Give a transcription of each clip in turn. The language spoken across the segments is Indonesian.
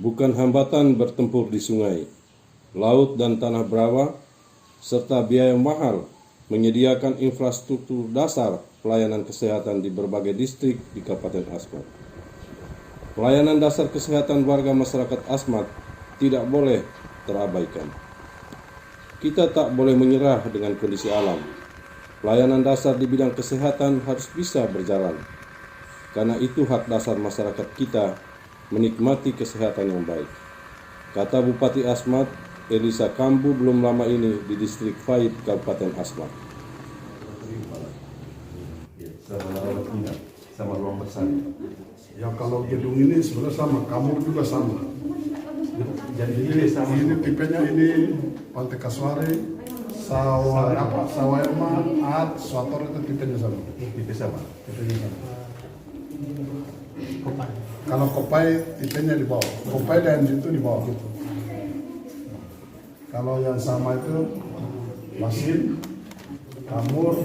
bukan hambatan bertempur di sungai, laut dan tanah berawa, serta biaya mahal menyediakan infrastruktur dasar pelayanan kesehatan di berbagai distrik di Kabupaten Asmat. Pelayanan dasar kesehatan warga masyarakat Asmat tidak boleh terabaikan. Kita tak boleh menyerah dengan kondisi alam. Pelayanan dasar di bidang kesehatan harus bisa berjalan, karena itu hak dasar masyarakat kita menikmati kesehatan yang baik. Kata Bupati Asmat, Elisa Kambu belum lama ini di distrik Faid, Kabupaten Asmat. Sama ruang bersalin. Ya kalau gedung ini sebenarnya sama, kamur juga sama. Jadi sama. Ini tipenya ini Pantai Kasuari, Sawairma, At, Swator itu tipenya sama. Tipe sama. Tipenya sama. Kalau Kopai tipenya di bawah. Kopai dan itu di bawah. Kalau yang sama itu Masin, Kamur,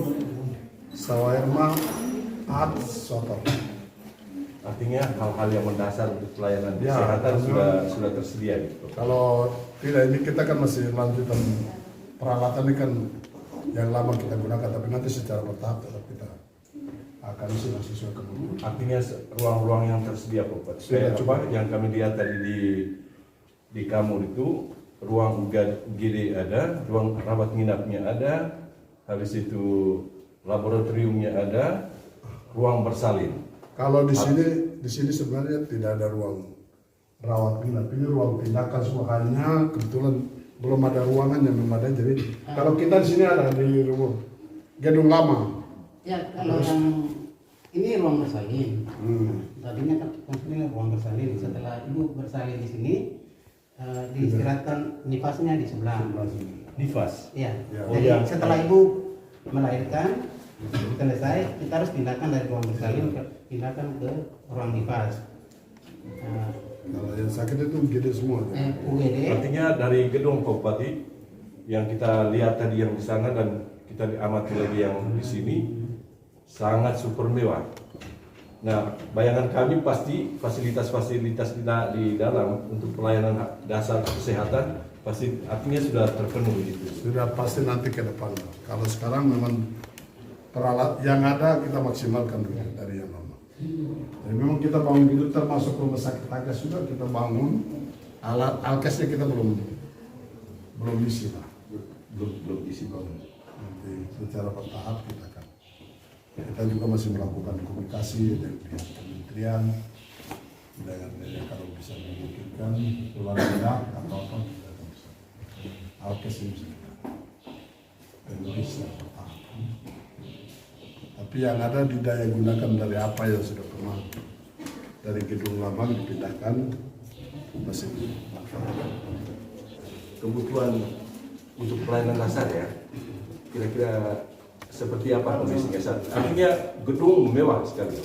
Sawairma, At, Swator. Artinya hal-hal yang mendasar untuk pelayanan Ya, kesehatan sudah tersedia gitu. Kalau tidak, ini kita kan masih lanjutan peralatan ini kan yang lama kita gunakan, tapi nanti secara bertahap tetap kita akan sesuai kebutuhan. Artinya ruang-ruang yang tersedia Pak. Kayak coba yang kami lihat tadi di Kamur itu ruang UGD ada, ruang rawat nginapnya ada, habis itu laboratoriumnya ada, ruang bersalin. Kalau di sini sebenarnya tidak ada ruang rawat inap, ini ruang tindakan semua, hanya kebetulan belum ada ruangan yang memadai. Jadi kalau kita di sini ada di rumah gedung lama. Ya kalau yang ini ruang bersalin. Tadinya kan maksudnya ruang bersalin. Setelah ibu bersalin di sini diistirahatkan nifasnya di sebelah. Nifas. Iya. Ya. Jadi setelah ibu melahirkan selesai, kita harus pindahkan dari ruang bersalin pindahkan ke ruang nifas. Kalau yang sakit itu gede semua. UGD. Artinya dari gedung Pak Bupati yang kita lihat tadi yang di sana dan kita amati lagi yang di sini sangat super mewah. Nah, bayangan kami pasti fasilitas-fasilitas di dalam untuk pelayanan dasar kesehatan pasti artinya sudah terpenuhi gitu. Sudah pasti nanti ke depan. Kalau sekarang memang peralat yang ada kita maksimalkan dulu dari yang lama. Jadi memang kita bangun gitu, termasuk rumah sakit Tagas juga kita bangun. Alat alkesnya kita belum isi lah. Belum isi bangun. Nanti secara bertahap kita juga masih melakukan komunikasi dengan pihak kementerian dengan kalau bisa memungkinkan keluar minyak atau apa kita bisa. Alkes ini bisa kita penuhi secara bertahap. Tapi yang ada didaya gunakan dari apa yang sudah pernah dari gedung lama dipindahkan masih dimanfaatkan. Kebutuhan untuk pelayanan dasar ya, kira-kira seperti apa kondisinya saat ini? Artinya gedung mewah sekali,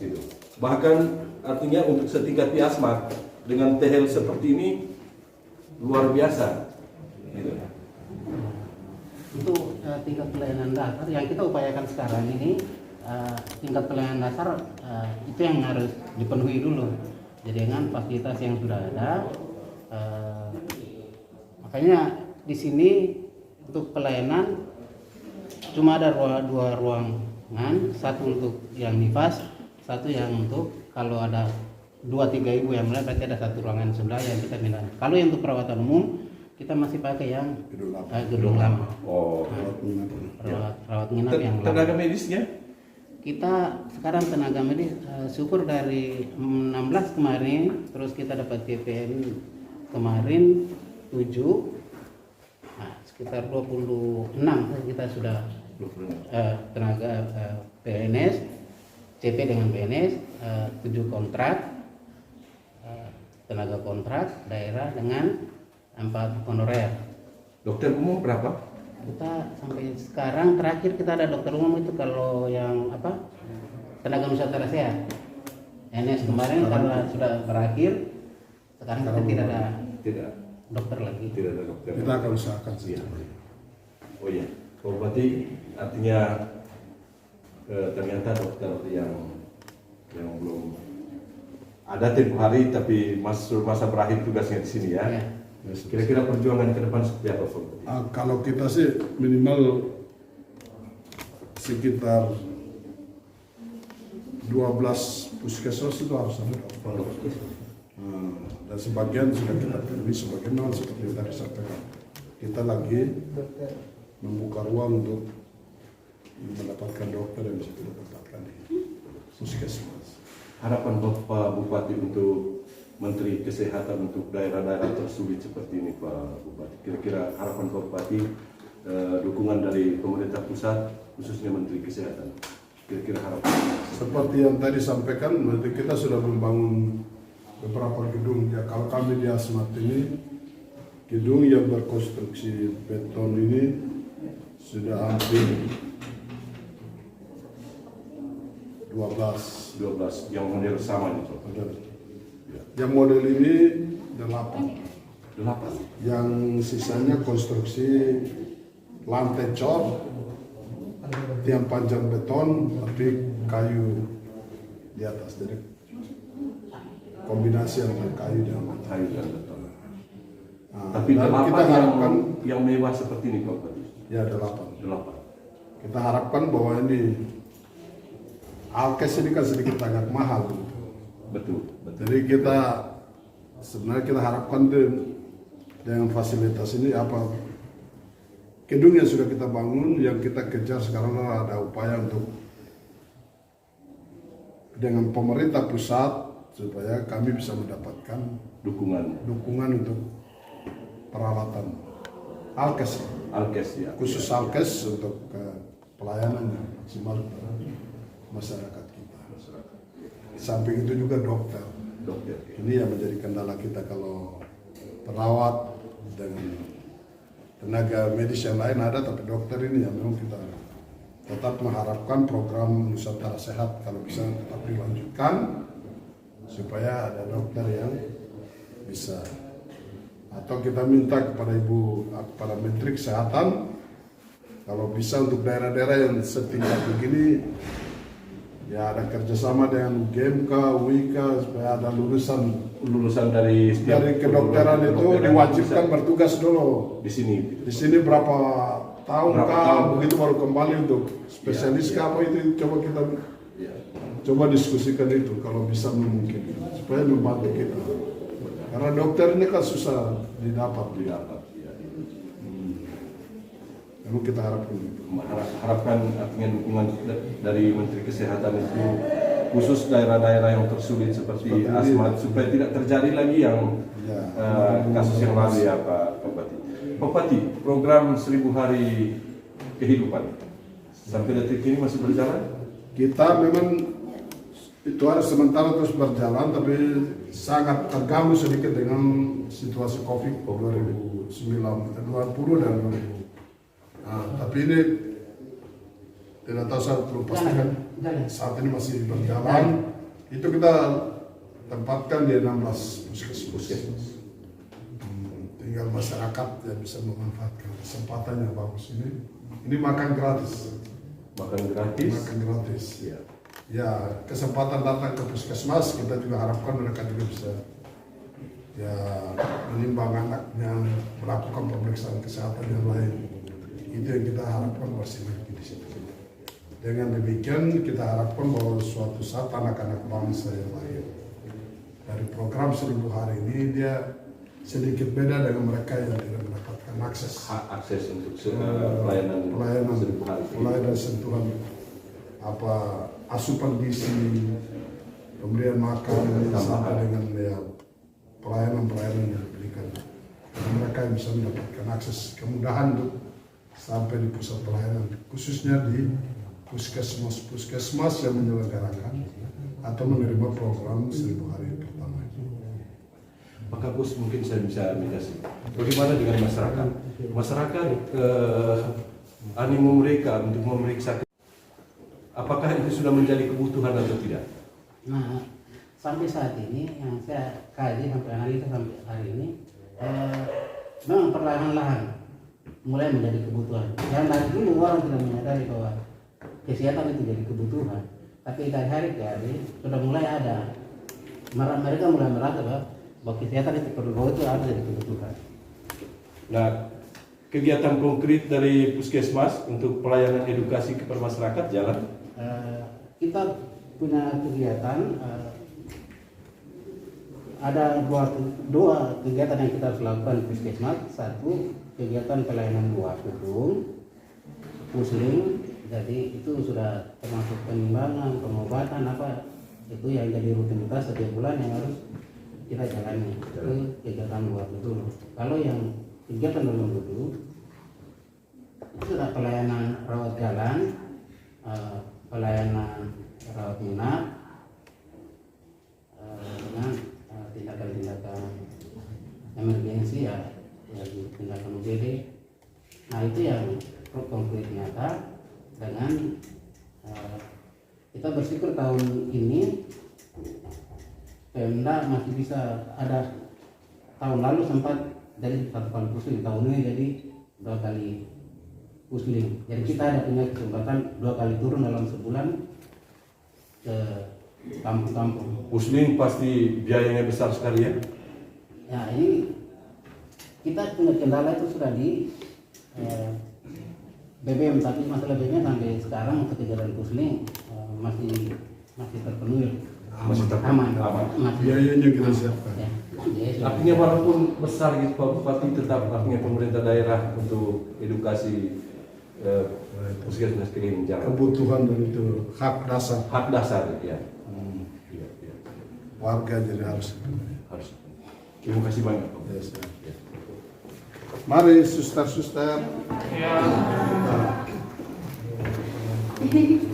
gitu. Bahkan artinya untuk setingkat di Asmat dengan tehel seperti ini luar biasa, gitu. Untuk tingkat pelayanan dasar yang kita upayakan sekarang ini, tingkat pelayanan dasar itu yang harus dipenuhi dulu. Jadi dengan fasilitas yang sudah ada, makanya di sini untuk pelayanan cuma ada dua ruangan, satu untuk yang nifas, satu yang untuk kalau ada 2-3 ibu yang mulai berarti ada satu ruangan sebelah yang kita minta. Kalau yang untuk perawatan umum kita masih pakai yang gedung lama. Oh, Rawat nginap yang lama. tenaga medisnya? Kita sekarang tenaga medis syukur dari 16 kemarin, terus kita dapat TPM kemarin 7, nah, sekitar 26 kita sudah tenaga PNS, CP dengan PNS, 7 kontrak, tenaga kontrak daerah dengan 4 honorer. Dokter umum berapa? Kita sampai sekarang terakhir kita ada dokter umum itu kalau yang apa tenaga nusantara sehat NS kemarin karena sudah berakhir, sekarang kita tidak ada dokter lagi. Tidak ada dokter. Kita akan usahakan sih. Oh iya, berarti artinya ternyata dokter yang belum ada tempo hari tapi masa berakhir tugasnya di sini ya. Ya. Kira-kira perjuangan ke depan seperti apa, Pak? Kalau kita sih minimal sekitar 12 puskesmas itu harus ada dokter. Dan sebagian sudah kita pilih, sebagian memang seperti yang tadi sampaikan. Kita lagi membuka ruang untuk mendapatkan dokter yang bisa kita dapatkan di puskesmas. Harapan Bapak Bupati untuk Menteri Kesehatan untuk daerah-daerah tersulit seperti ini, Pak Bupati. Kira-kira harapan Pak Bupati, dukungan dari pemerintah pusat, khususnya Menteri Kesehatan. Kira-kira harapan. Seperti yang tadi sampaikan, kita sudah membangun beberapa gedung. Ya, kalau kami di Asmat ini, gedung yang berkonstruksi beton ini sudah hampir 12 yang model sama itu. Yang model ini 8. 8. Yang sisanya konstruksi lantai cor, tiang panjang beton, tapi kayu di atas. Jadi kombinasi antara kayu dan beton. Kayu dan beton. Nah, Tapi dan 8 kita harapkan yang mewah seperti ini, Pak Bupati. ya 8. 8. Kita harapkan bahwa ini alkes ini kan sedikit agak mahal. Betul. Jadi kita sebenarnya kita harapkan dengan fasilitas ini apa gedung yang sudah kita bangun, yang kita kejar sekarang ada upaya untuk dengan pemerintah pusat supaya kami bisa mendapatkan dukungan untuk peralatan alkes ya. khusus alkes untuk pelayanan yang maksimal kepada masyarakat kita. Di samping itu juga dokter. Ini yang menjadi kendala kita kalau perawat dengan tenaga medis yang lain ada, tapi dokter ini yang memang kita tetap mengharapkan program Nusantara Sehat kalau bisa tetap dilanjutkan supaya ada dokter yang bisa, atau kita minta kepada kepada Menteri Kesehatan kalau bisa untuk daerah-daerah yang setingkat begini ya ada kerjasama dengan GMK, UIK supaya ada lulusan dari kedokteran itu diwajibkan bertugas dulu di sini. Di sini berapa tahun begitu baru kembali untuk spesialis apa itu coba kita coba diskusikan itu kalau bisa memungkinkan supaya membantu kita. Karena dokter ini kan susah didapat. Lalu kita harapkan artinya dukungan dari Menteri Kesehatan itu khusus daerah-daerah yang tersulit seperti Asmat supaya tidak terjadi lagi yang kasus yang lalu ya Pak Bupati. Pak Bupati, program 1000 hari kehidupan sampai detik ini masih berjalan? Kita memang itu harus sementara terus berjalan, tapi sangat terganggu sedikit dengan situasi COVID 2020 dan 2000. Tapi ini tidak tahu saya perlu pastikan saat ini masih berjalan. Itu kita tempatkan di 16 puskesmas. Tinggal masyarakat yang bisa memanfaatkan kesempatan yang bagus ini. Ini makan gratis. Makan gratis. Ya, kesempatan datang ke puskesmas kita juga harapkan mereka juga bisa menimbang anaknya, melakukan pemeriksaan kesehatan yang lain. Itu yang kita harapkan bersinergi di situ. Dengan demikian kita harapkan bahwa suatu saat anak-anak bangsa yang lahir dari program 1000 hari ini dia sedikit beda dengan mereka yang tidak mendapatkan akses untuk pelayanan sentuhan asupan gizi, pemberian makan sampai dengan pelayanan yang diberikan. Mereka yang bisa mendapatkan akses kemudahan untuk sampai di pusat pelayanan, khususnya di puskesmas yang menyelenggarakan atau menerima program 1000 hari pertama itu. Maka Gus mungkin saya bisa menjelaskan bagaimana dengan masyarakat. Masyarakat animo mereka untuk memeriksa apakah itu sudah menjadi kebutuhan atau tidak? Nah, sampai saat ini yang saya kaji sampai hari ini memang perlahan-lahan mulai menjadi kebutuhan. Yang dari dulu orang tidak menyadari bahwa kesehatan itu jadi kebutuhan, tapi dari hari ke hari sudah mulai ada mereka mulai merasa bahwa kesehatan itu perlu itu harus jadi kebutuhan. Nah, kegiatan konkret dari Puskesmas untuk pelayanan edukasi kepada masyarakat jalan? Kita punya kegiatan, ada dua kegiatan yang kita harus lakukan di Puskesmas. Satu, kegiatan pelayanan buah gedung, pusling, jadi itu sudah termasuk penimbangan, pengobatan apa itu yang jadi rutinitas setiap bulan yang harus kita jalani. Itu kegiatan buah gedung. Kalau yang kegiatan dalam gedung itu sudah pelayanan rawat jalan, pelayanan rawat inap, dengan tindakan-tindakan emergensi ya tindakan UGD. Nah itu yang konkret nyata. Dengan kita bersyukur tahun ini Pemda masih bisa ada, tahun lalu sempat dari 1 kali pusling, tahun ini jadi 2 kali pusling. Jadi kita ada punya kesempatan 2 kali turun dalam sebulan ke kampung-kampung. Pusling pasti biayanya besar sekali ya? Ya ini kita punya kendala itu sudah di BBM, tapi masalah BBM sampai sekarang untuk kegiatan pusling masih terpenuhi, Masih aman. Biayanya kita siapkan. Ya, jadi Artinya walaupun besar gitu Pak Bupati, tetap artinya pemerintah daerah untuk edukasi Puskesmas keliling jalan. Kebutuhan dan itu hak dasar Hak dasar ya. Iya, iya. warga, jadi harus. Terima kasih banyak Pak. Yes, ya. Mari suster-suster. Ya. Kita